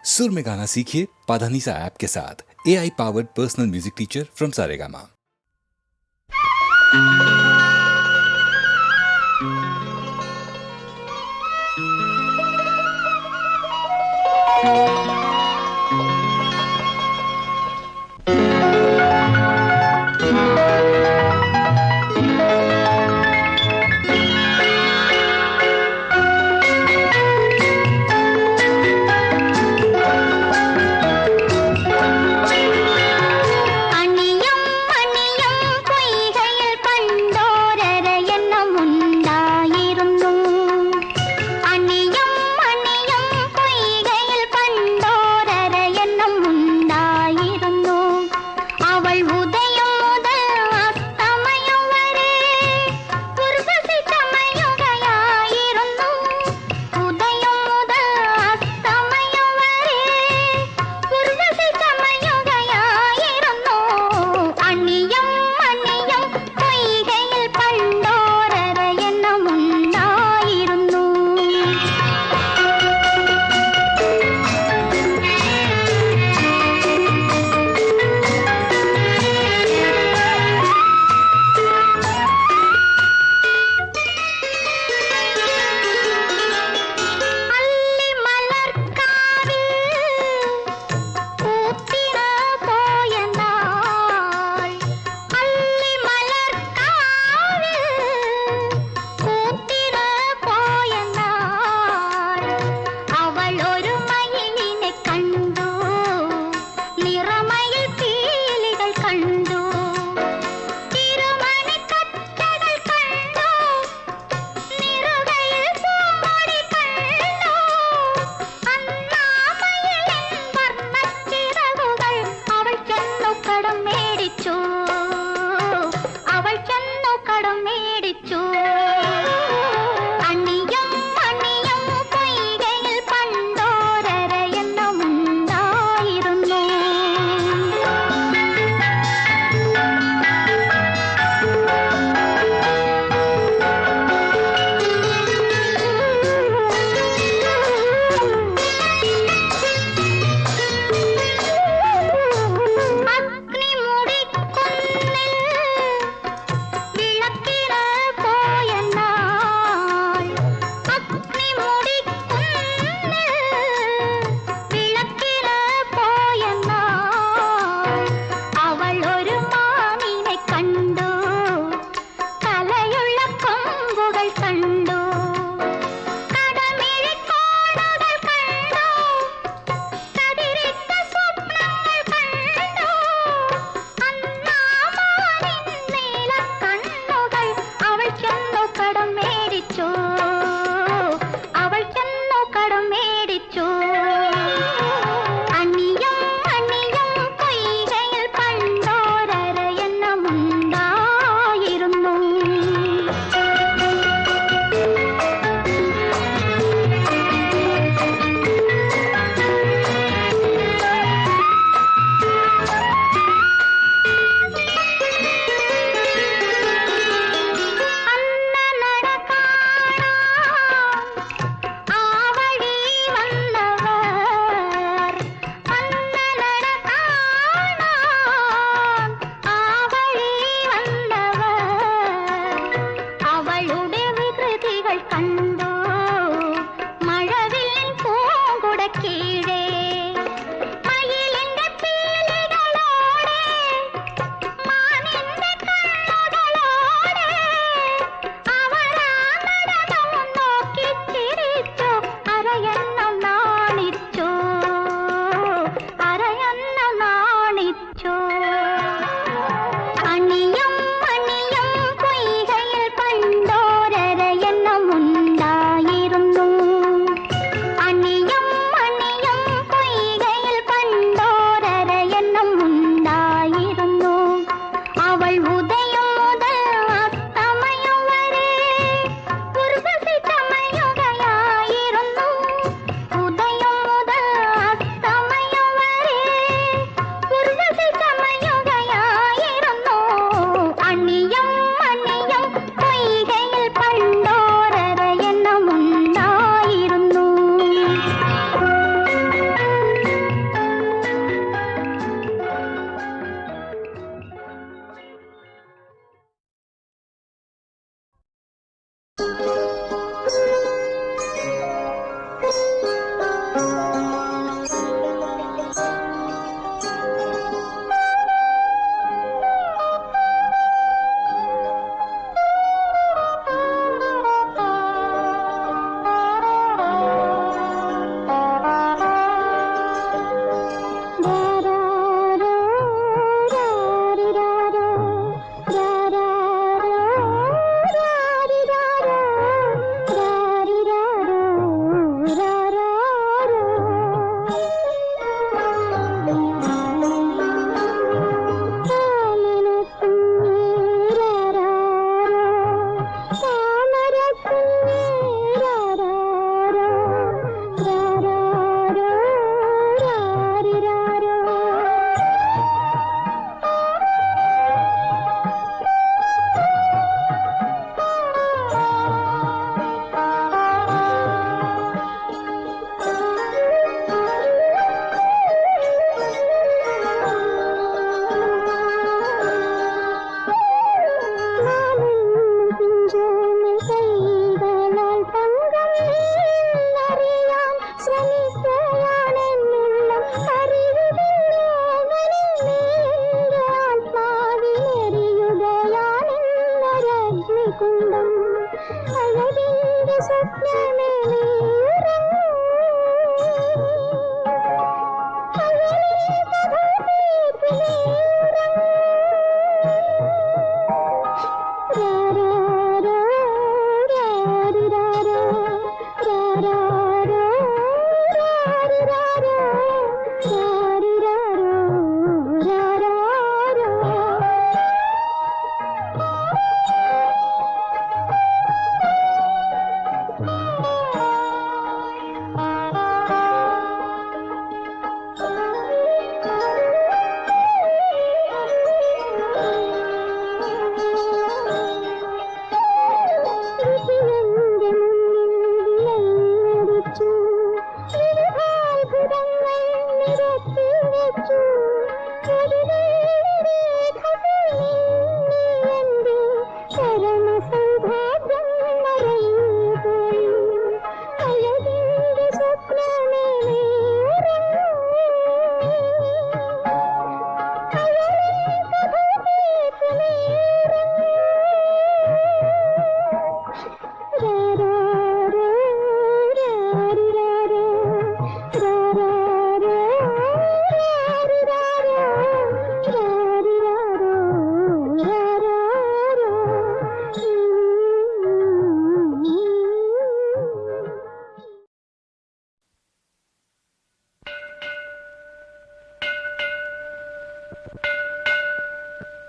सुर में गाना सीखिए पाधानीसा ऐप के साथ। AI powered personal music teacher from Saregama. அணியம் அணியம் பொய்கையில் பண்டு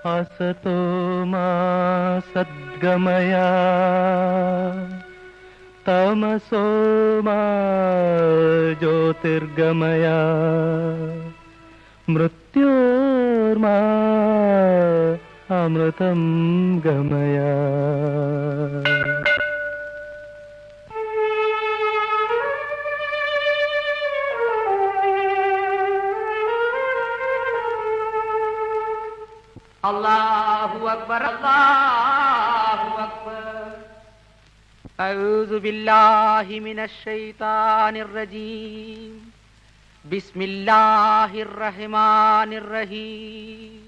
असतो मा सद्गमया तमसो मा ज्योतिर्गमया मृत्योर्मा अमृतं गमया. अल्लाहु अकबर अल्लाहु अकबर. अऊज़ु बिल्लाहि मिनश शैतानिर रजीम. बिस्मिल्लाहिर रहमानिर रहीम.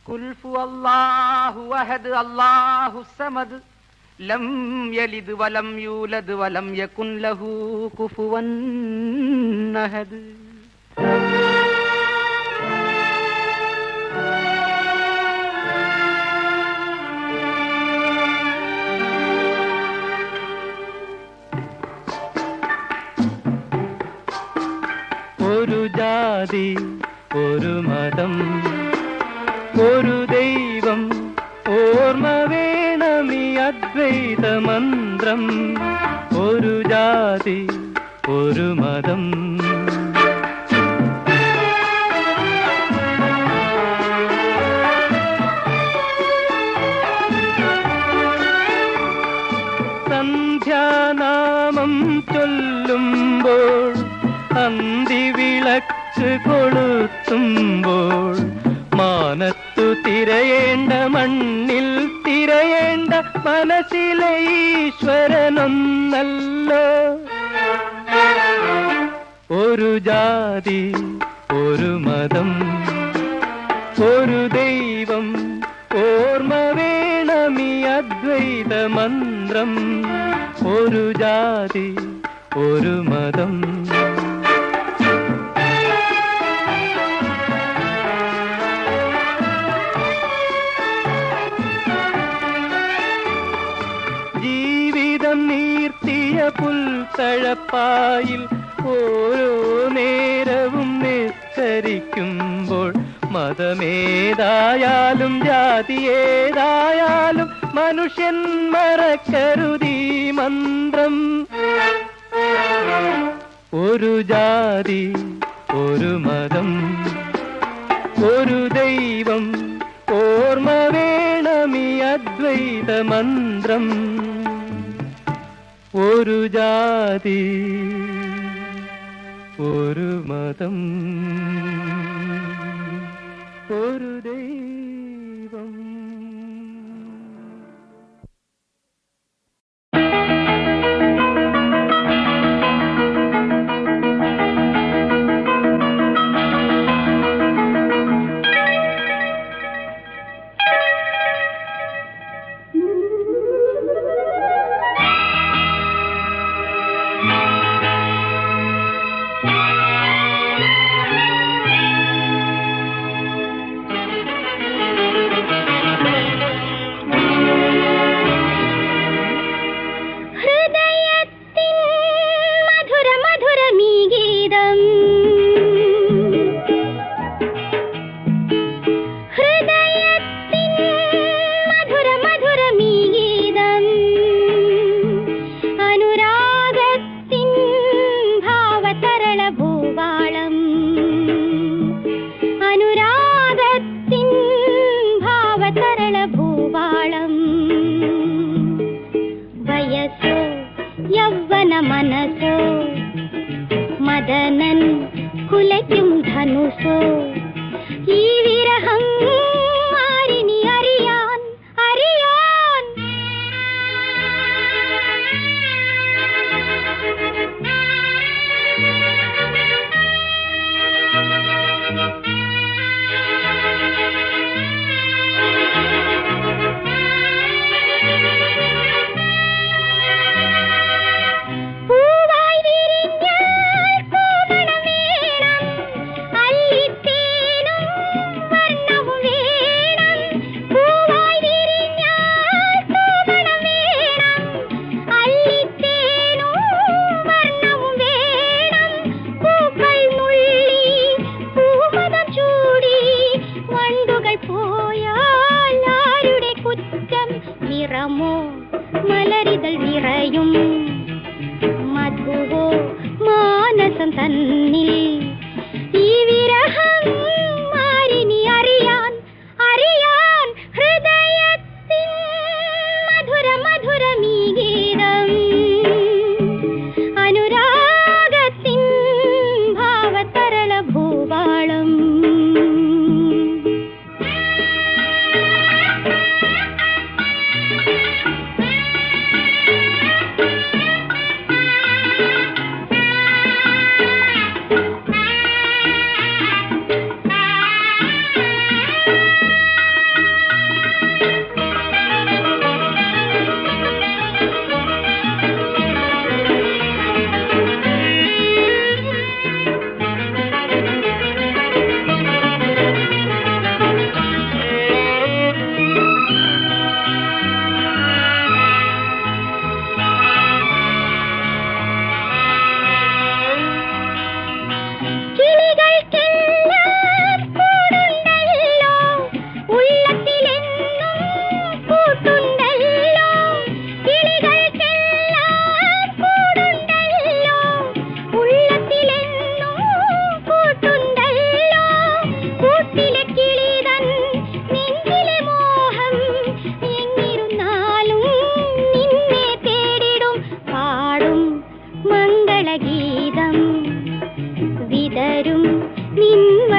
कुल हुवल्लाहु अहद अल्लाहुस समद लम यलिद वलम यूलद वलम यकुन लहू कुफुवन अहद. ഒരു ജാതി ഒരു മതം ഒരു ദൈവം ഓർമ്മ വേണമീ അദ്വൈത മന്ത്രം. ഒരു ജാതി ഒരു മതം സന്ധ്യാനാമം ചൊല്ലുമ്പോൾ അന്തിവിളക്ക് കൊളുത്തുമ്പോൾ മാനത്തു തിരയേണ്ട മണ്ണിൽ തിരയേണ്ട മനസ്സിലെ ഈശ്വരനൊന്നല്ലോ. ഒരു ജാതി ഒരു മതം ഒരു ദൈവം ഓർമ്മ വേണമീ അദ്വൈത മന്ത്രം. ഒരു ജാതി ഒരു മതം. ജീവിതം നീർത്തിയ പുൽത്തഴപ്പായിൽ ഓരോ നേരവും നിസ്കരിക്കുമ്പോൾ മതമേതായാലും ജാതിയേതായാലും മനുഷ്യൻ മറക്കരുതീ മന്ത്രം. ഒരു ജാതി ഒരു മതം ഒരു ദൈവം ഓർമ്മ വേണമീ അദ്വൈത മന്ത്രം. ഒരു ജാതി ഒരു മതം ഒരു ദൈവം. മനസോ മദനൻ കുലയ്ക്കും ധനുസോ ഈ വിരഹം ആരിനി അറിയാൻ അറിയാൻ. പൂവായി വിരിഞ്ഞാൽ പൂമണം വേണം, അല്ലിത്തേനും വർണ്ണവും വേണം.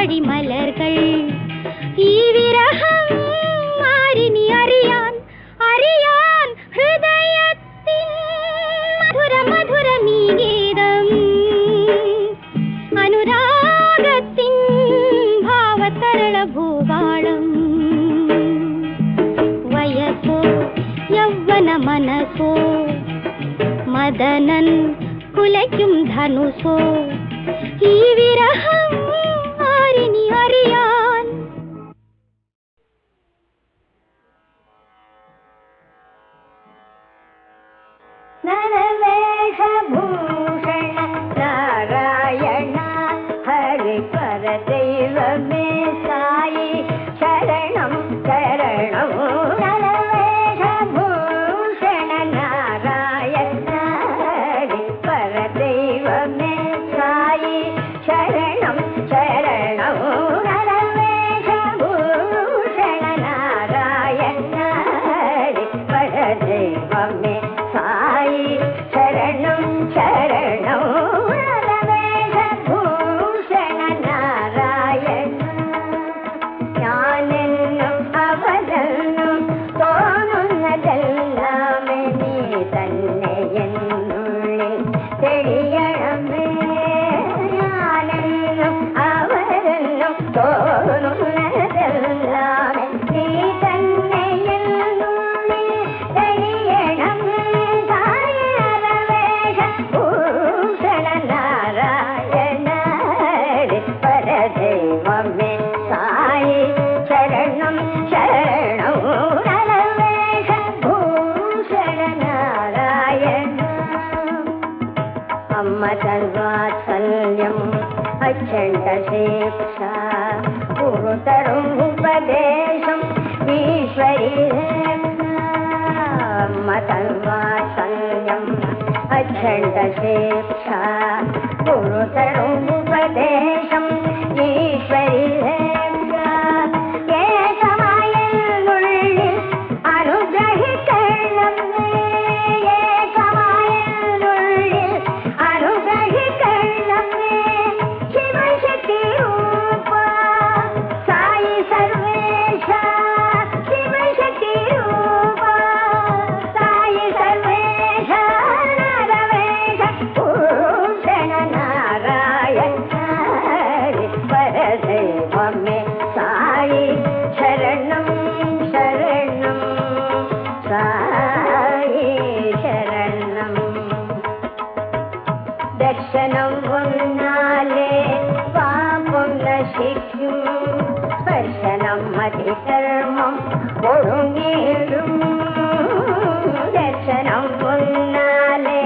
ആഴിമലർകൾ ഈ വിരഹം ആരിനി അറിയാൻ അറിയാൻ ഹൃദയത്തിൻ മധുര മധുരമീ ഗീതം അനുരാഗത്തിൻ ഭാവതരള ഭൂപാളം വയസ്സോ യൗവന മനസ്സോ മദനൻ കുലയ്ക്കും ധനുസോ ഈ വിരഹം ആരിനി അറിയാൻ നരവേഷഭൂഷണ നാരായണ ഹരിപര ദൈവമേ സായി ശരണം ശരണം നരവേഷഭൂഷണ നാരായണ ഹരിപര ദൈവമേ സായി ശരണം ശരണം നരവേഷഭൂഷണ നാരായണ ഹരിപര ദൈവമേ സായി ശരണം ശരണം നരവേഷഭൂഷണ നാരായണ ഞാനെന്നും അവനെന്നും തോന്നുന്നതെല്ലാമേ നീ തന്നെ എന്നുള്ളിൽ തെളിയണമേ ഞാനെന്നും അവനെന്നും തോന്നുന്നതെല്ലാമേ നീ തന്നെ എന്നുള്ളിൽ തെളിയണമേ ഭൂഷണ നാരായണ പരദൈവമേ സായി ശരണം ശരണം നരവേഷ ഭൂഷണ നാരായണ അമ്മ സർവാത്സല്യം അച്ഛണ്ട ശിക്ഷ ഗുരുതരം ഉപദേശം ഈശ്വരി അമ്മ സർവാത്സല്യം അച്ഛണ്ട ശിക്ഷ ഗുരുതരം ഉപദേശം ഈശ്വരി ഏകമായുള്ളിൽ അനുഗ്രഹിക്കണമേ ഏകമായുള്ളിൽ അനുഗ്രഹിക്കണമേ ശിവശക്തി രൂപ സായി സർവേശ ശിവശക്തി രൂപ സായി സർവേശ നരവേഷ ഭൂഷണ നാരായണ പരദൈവമേ സായി ശരണം ശരണം സായി ശരണം ദർശനം വന്നാലേ പാപം നശിക്കും സ്പർശനം അതികർമ്മം ഒഴുങ്ങിയിടും ദർശനം വന്നാലേ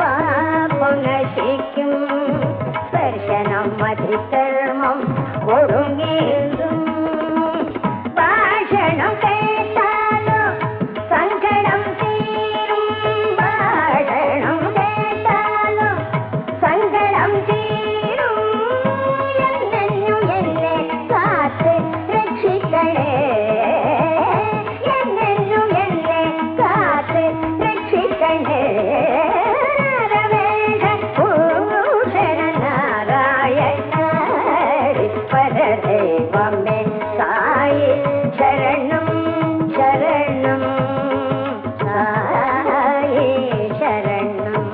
പാപം നശിക്കും സ്പർശനം അതികർമ്മം ഒഴുങ്ങിയിടും ഭാഷണം കേട്ടാലോ സങ്കടം തീരും ഭാഷണം കേട്ടാലോ സങ്കടം തീരും എന്നെന്നും എന്നെ കാത്ത് രക്ഷിക്കണേ എന്നെന്നും എന്നെ കാത്ത് രക്ഷിക്കണേ നരവേഷ ഭൂഷണ നാരായണ പരദൈവമേ സായി ശരണം ശരണം സായി ശരണം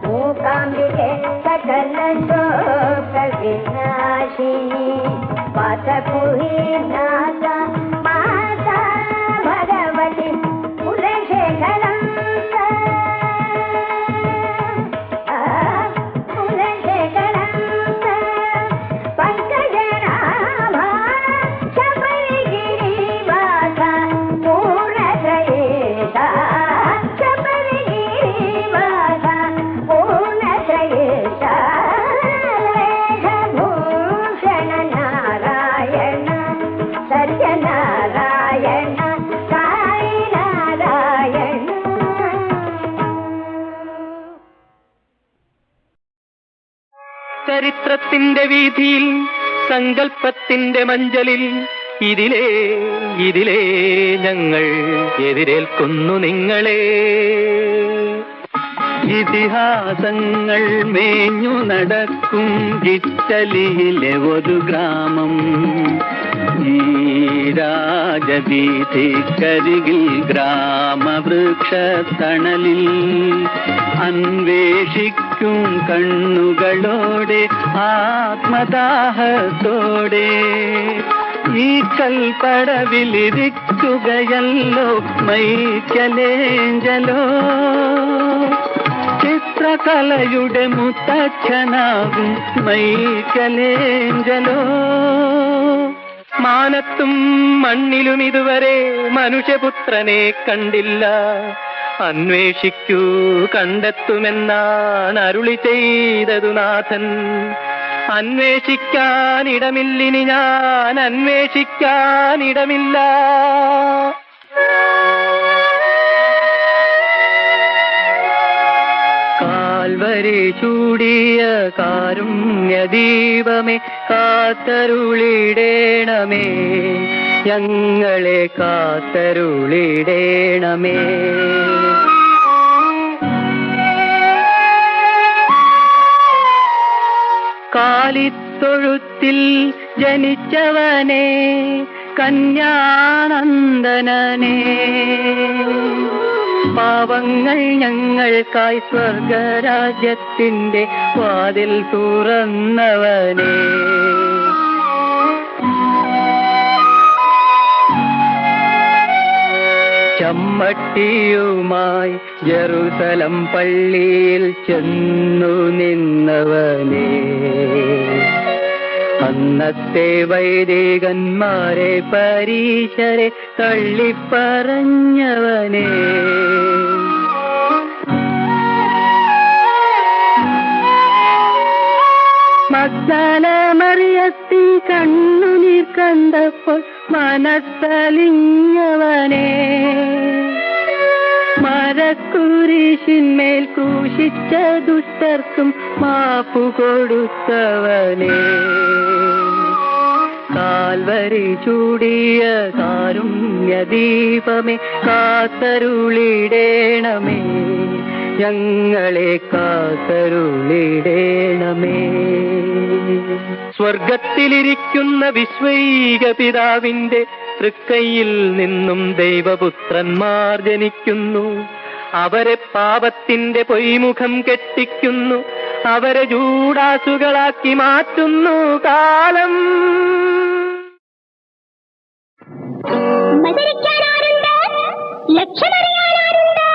മൂകാംബികെ സകല ശോക വിനാശിനി പാതപുരീനാഥ മാതാ ഭഗവതി കുലശേഖരം കുലശേഖരം പങ്കജനാഭ ശബരിഗിരിവാസ പൂർണ്ണശ്രയേശ ശബരിഗിരിവാസ പൂർണ്ണശ്രയേശ ഭൂഷണ നാരായണ സത്യനാരായണ സായി നാരായണ ചരിത്രത്തിന്റെ വീതിയിൽ സങ്കല്പത്തിന്റെ മഞ്ചലിൽ ഇതിലേ ഇതിലേ ഞങ്ങൾ എതിരേൽക്കുന്നു നിങ്ങളെ ഇതിഹാസങ്ങൾ മേഞ്ഞു നടക്കും ഇറ്റലിയിലെ ഒരു ഗ്രാമം. ഈ രാജവീഥിക്കരികിൽ ഗ്രാമവൃക്ഷത്തണലിൽ അന്വേഷിക്കും കണ്ണുകളോടെ ആത്മദാഹത്തോടെ ഈ കൽപ്പടവിലിരിക്കുകയല്ലോ മൈക്കലേഞ്ചലോ. ചിത്രകലയുടെ മുത്തച്ഛനാകും മൈക്കലേഞ്ചലോ. മാനത്തും മണ്ണിലും ഇതുവരെ മനുഷ്യപുത്രനെ കണ്ടില്ല. അന്വേഷിക്കൂ കണ്ടെത്തുമെന്നാണ് അരുളി ചെയ്തതു നാഥൻ. അന്വേഷിക്കാനിടമില്ലിനി ഞാൻ അന്വേഷിക്കാനിടമില്ല. കാൽവരി ചൂടിയ കാരുണ്യദീപമേ കാത്തരുളിടേണമേ, ഞങ്ങളെ കാത്തരുളിടേണമേ. കാലിത്തൊഴുത്തിൽ ജനിച്ചവനെ കന്യാനന്ദനനെ, പാവങ്ങൾ ഞങ്ങൾക്കായി സ്വർഗരാജ്യത്തിന്റെ വാതിൽ തുറന്നവനെ. ചമ്മട്ടിയുമായി ജെറുസലം പള്ളിയിൽ ചെന്നു നിന്നവനെ, അന്നത്തെ വൈദികന്മാരെ പരീശരെ തള്ളിപ്പറഞ്ഞവനെ. മഗ്ദല മറിയത്തിൻ കണ്ണുനീർ കണ്ടപ്പോൾ മനസ്സലിഞ്ഞവനെ, മരക്കുരിശിന്മേൽ ക്രൂശിച്ച ദുഷ്ടർക്കും മാപ്പു കൊടുത്തവനെ. കാൽവരി ചൂടിയ കാരുണ്യദീപമേ കാത്തരുളിടേണമേ, ഞങ്ങളെ കാത്തരുളിടേണമേ. സ്വർഗത്തിലിരിക്കുന്ന വിശ്വൈക പിതാവിന്റെ തൃക്കൈയിൽ നിന്നും ദൈവപുത്രന്മാർ ജനിക്കുന്നു. അവരെ പാപത്തിന്റെ പൊയ്മുഖം കെട്ടിക്കുന്നു, അവരെ ജൂഡാസുകളാക്കി മാറ്റുന്നു കാലം. മത്സരിക്കാനാരുണ്ട്? ലക്ഷ്യമറിയാനാരുണ്ട്?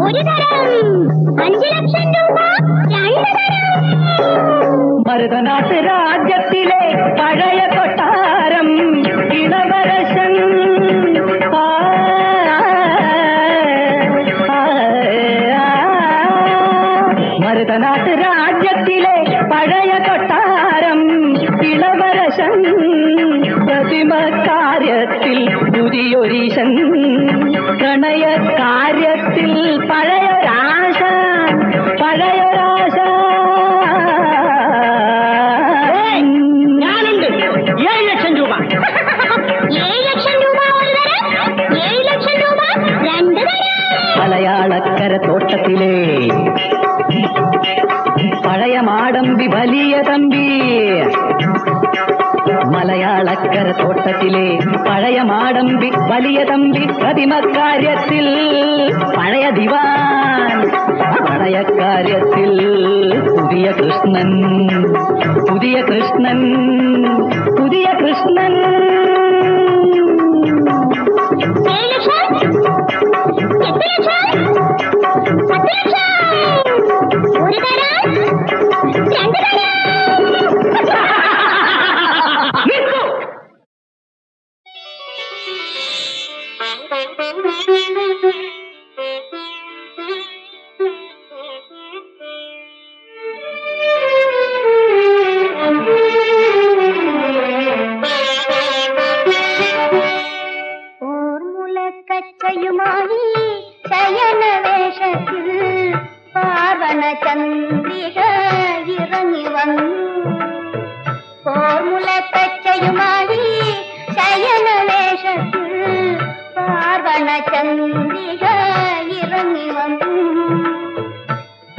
ഒരു തരം 5 ലക്ഷം രൂപ 2 തരം. മരുതനാട്ട് രാജ്യത്തിലെ പഴയ കൊട്ടാരം ഇളവരശൻ മരുതനാട്ട് രാജ്യത്തിലെ പഴയ കൊട്ടാരം ഇളവരശൻ പ്രതിമ കാര്യത്തിൽ പുതിയൊരീശൻ പ്രണയ കാര്യത്തിൽ പഴയൊരാശ പഴയൊരാശ. ഞാനുണ്ട് 7 ലക്ഷം രൂപ. 7 ലക്ഷം രൂപ ഒരു തരം, 7 ലക്ഷം രൂപ 2 തരം. മലയാളക്കര തോട്ടത്തിലെ പഴയ മാടമ്പി വലിയ തമ്പി. മലയാളക്കര തോട്ടത്തിലെ പഴയ മാടമ്പി വലിയ തമ്പി പ്രതിമക്കാര്യത്തിൽ പഴയ ദിവാൻ പ്രണയക്കാര്യത്തിൽ പുതിയ കൃഷ്ണൻ പുതിയ കൃഷ്ണൻ പുതിയ കൃഷ്ണൻ. 7 ലക്ഷം 8 ലക്ഷം 10 ലക്ഷം. ഒരു തരം 2 തരം. ഓർമുലക്കച്ചയുമായി ശയനവേഷത്തിൽ പാർവണ ചന്ദ്രിക ഇറങ്ങി വന്നു. ഓർമുലക്കച്ചയുമായി ശയനവേഷത്തിൽ പാർവണ ചന്ദ്രിക ഇറങ്ങി വന്നു.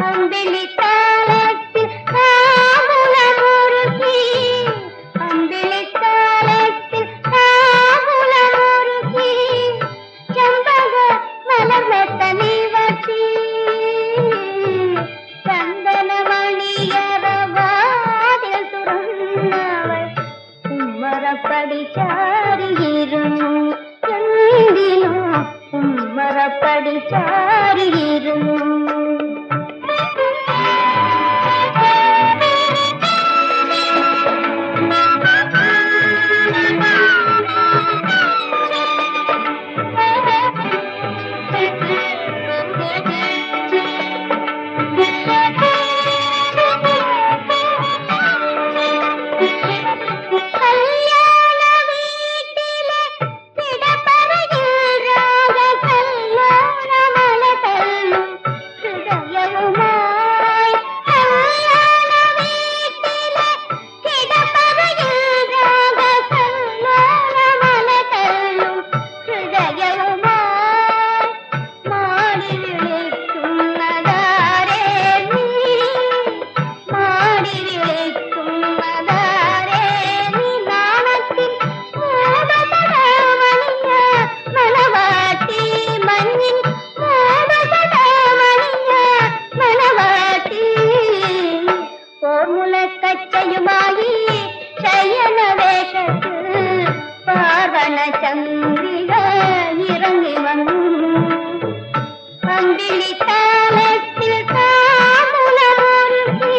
അമ്പിളിത്താലത്തിൽ കാമുളമൊരുക്കി അമ്പിളിത്താലത്തിൽ കാമുളമൊരുക്കി ചെമ്പക മലർമെത്തനി വട്ടി ചന്ദനമണിയറവാതിൽ തുറന്നവൾ ഉമ്മറപ്പടി ചാരിയിരുന്നു. എന്തിനോ ഉമ്മറപ്പടി ചാരിയിരുന്നു. ചന്ദ്രിക ഇറങ്ങി വന്നു. അമ്പിളിത്താലത്തിൽ കാമുളമൊരുക്കി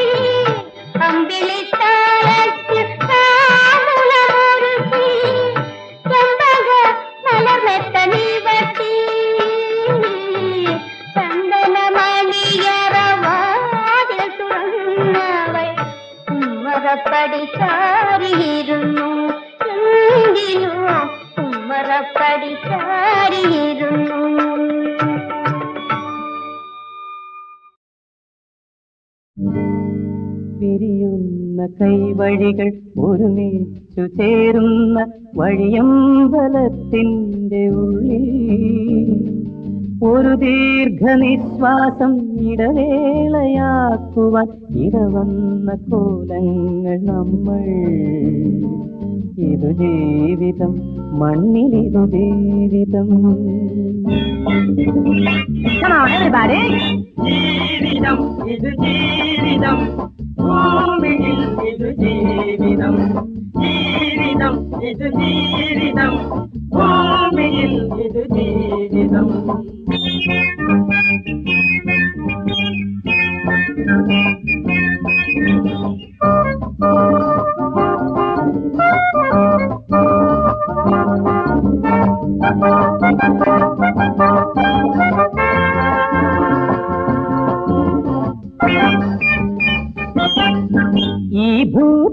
അമ്പിളിത്താലത്തിൽ കാമുളമൊരുക്കി ചെമ്പക മലർമെത്തനി വട്ടി ചന്ദനമണിയറവാതിൽ തുറന്നവൾ ഉമ്മറപ്പടി ചാരിയിരുന്നു. എന്തിനോ ഉമ്മറപ്പടി ചാരിയിരുന്നു. പിരിയുന്ന കൈവഴികൾ ഒരുമിച്ചു ചേരുന്ന വഴിയമ്പലത്തിന്റെ ഉള്ളിൽ ഒരു ദീർഘനിശ്വാസം ഇടവേളയാക്കുവാൻ ഇടവന്ന കോലങ്ങൾ നമ്മൾ. ഇതു ജീവിതം മണ്ണിലിതു ജീവിതം. ജീവിതം ഇത് ജീവിതം ഭൂമിയിൽ ഇത് ജീവിതം. ജീവിതം ഇത് ജീവിതം ഭൂമിയിൽ ഇത് ജീവിതം.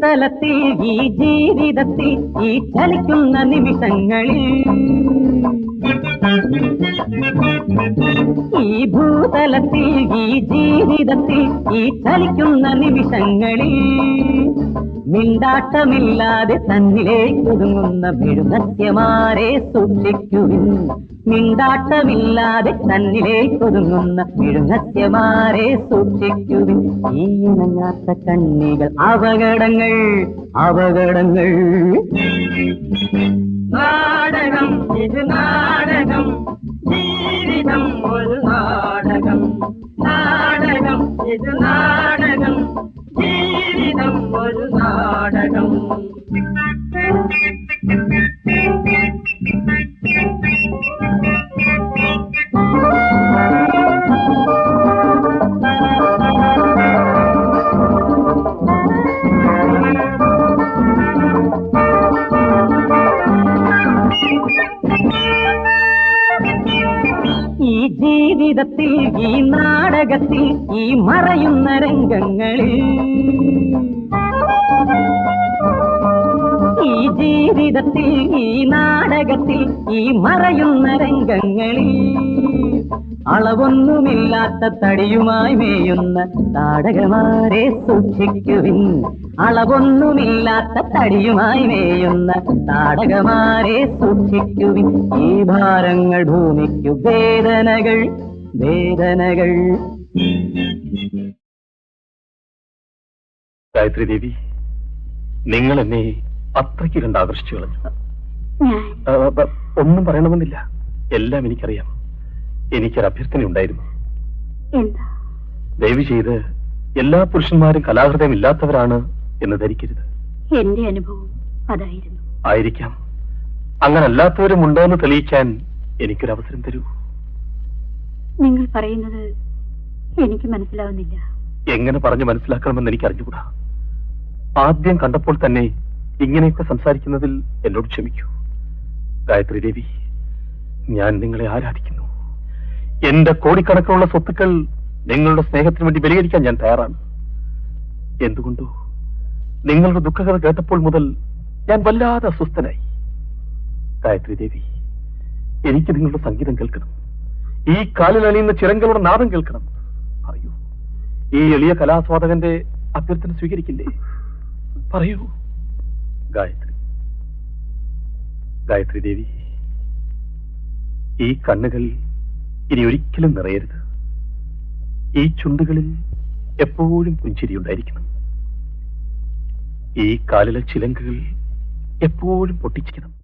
ഭൂതലത്തിൽ ഈ ജീവിതത്തിൽ ഈ ചലിക്കുന്ന നിമിഷങ്ങളിൽ ഈ ഭൂതലത്തിൽ ഈ ജീവിതത്തിൽ ഈ ചലിക്കുന്ന നിമിഷങ്ങളിൽ മിണ്ടാട്ടമില്ലാതെ തന്നിലേക്കൊതുങ്ങുന്ന മെഴുനസ്യമാരെ സൂക്ഷിക്കുവിൻ. മിണ്ടാട്ടമില്ലാതെ തന്നിലേക്കൊതുങ്ങുന്ന മെഴുനസ്യമാരെ സൂക്ഷിക്കുവിൻ. ഈ ഇണങ്ങാത്ത കണ്ണികൾ അപകടങ്ങൾ അപകടങ്ങൾ. നാടകം ഇത് നാടകം, ജീവിതം ഒരു നാടകം. നാടകം ഇത് നാടകം, ജീവിതം ഒരു നാടകം. ഈ ജീവിതത്തിൽ ഈ നാടകത്തിൽ ഈ മറയുന്ന രംഗങ്ങളിൽ ഈ ജീവിതത്തിൽ ഈ നാടകത്തിൽ ഈ മറയുന്ന രംഗങ്ങളിൽ അളവൊന്നുമില്ലാത്ത തടിയുമായി മേയുന്ന നാടകമാരെ സൂക്ഷിക്കുവിൻ. അളവൊന്നുമില്ലാത്ത തടിയുമായി മേയുന്ന നാടകമാരെ സൂക്ഷിക്കുവിൻ. ഈ ഭാരങ്ങൾ ഭൂമിക്കു വേദനകൾ വേദനകൾ. ഗായത്രി ദേവി, നിങ്ങൾ എന്നെ അത്രയ്ക്ക് കണ്ട് ആകർഷിച്ചു കളഞ്ഞു. ഒന്നും പറയണമെന്നില്ല, എല്ലാം എനിക്കറിയാം. എനിക്കൊരു അഭ്യർത്ഥനയുണ്ടായിരുന്നു. ദയവ് ചെയ്ത് എല്ലാ പുരുഷന്മാരും കലാഹൃദയം ഇല്ലാത്തവരാണ് എന്ന് ധരിക്കരുത്. എന്റെ അനുഭവം അതായിരുന്നു. ആയിരിക്കാം. അങ്ങനെ അല്ലാത്തവരും ഉണ്ടോ എന്ന് തെളിയിക്കാൻ എനിക്കൊരവസരം തരൂ. നിങ്ങൾ പറയുന്നത് എനിക്ക് മനസ്സിലാവുന്നില്ല. എങ്ങനെ പറഞ്ഞു മനസ്സിലാക്കണമെന്ന് എനിക്ക് അറിഞ്ഞുകൂടാ. ആദ്യം കണ്ടപ്പോൾ തന്നെ ഇങ്ങനെയൊക്കെ സംസാരിക്കുന്നതിൽ എന്നോട് ക്ഷമിക്കൂ. ഗായത്രി ദേവി, ഞാൻ നിങ്ങളെ ആരാധിക്കുന്നു. എന്റെ കോടിക്കണക്കിനുള്ള സ്വത്തുക്കൾ നിങ്ങളുടെ സ്നേഹത്തിന് വേണ്ടി ബലികരിക്കാൻ ഞാൻ തയ്യാറാണ്. എന്തുകൊണ്ടോ നിങ്ങളുടെ ദുഃഖകഥ കേട്ടപ്പോൾ മുതൽ ഞാൻ വല്ലാതെ അസ്വസ്ഥനായി. ഗായത്രി ദേവി, എനിക്ക് നിങ്ങളുടെ സംഗീതം കേൾക്കണം. ഈ കാലിൽ അണിയുന്ന ചിറങ്ങളുടെ നാദം കേൾക്കണം. പറയൂ, ഈ എളിയ കലാസ്വാദകന്റെ അഭ്യർത്ഥന സ്വീകരിക്കില്ലേ? പറയൂ ഗായത്രി. ഗായത്രി ദേവി, ഈ കണ്ണുകൾ ഇനി ഒരിക്കലും നിറയരുത്. ഈ ചുണ്ടുകളിൽ എപ്പോഴും പുഞ്ചിരിയുണ്ടായിരിക്കണം. ഈ കാലിലെ ചിലങ്കുകൾ എപ്പോഴും പൊട്ടിച്ചിരിക്കണം.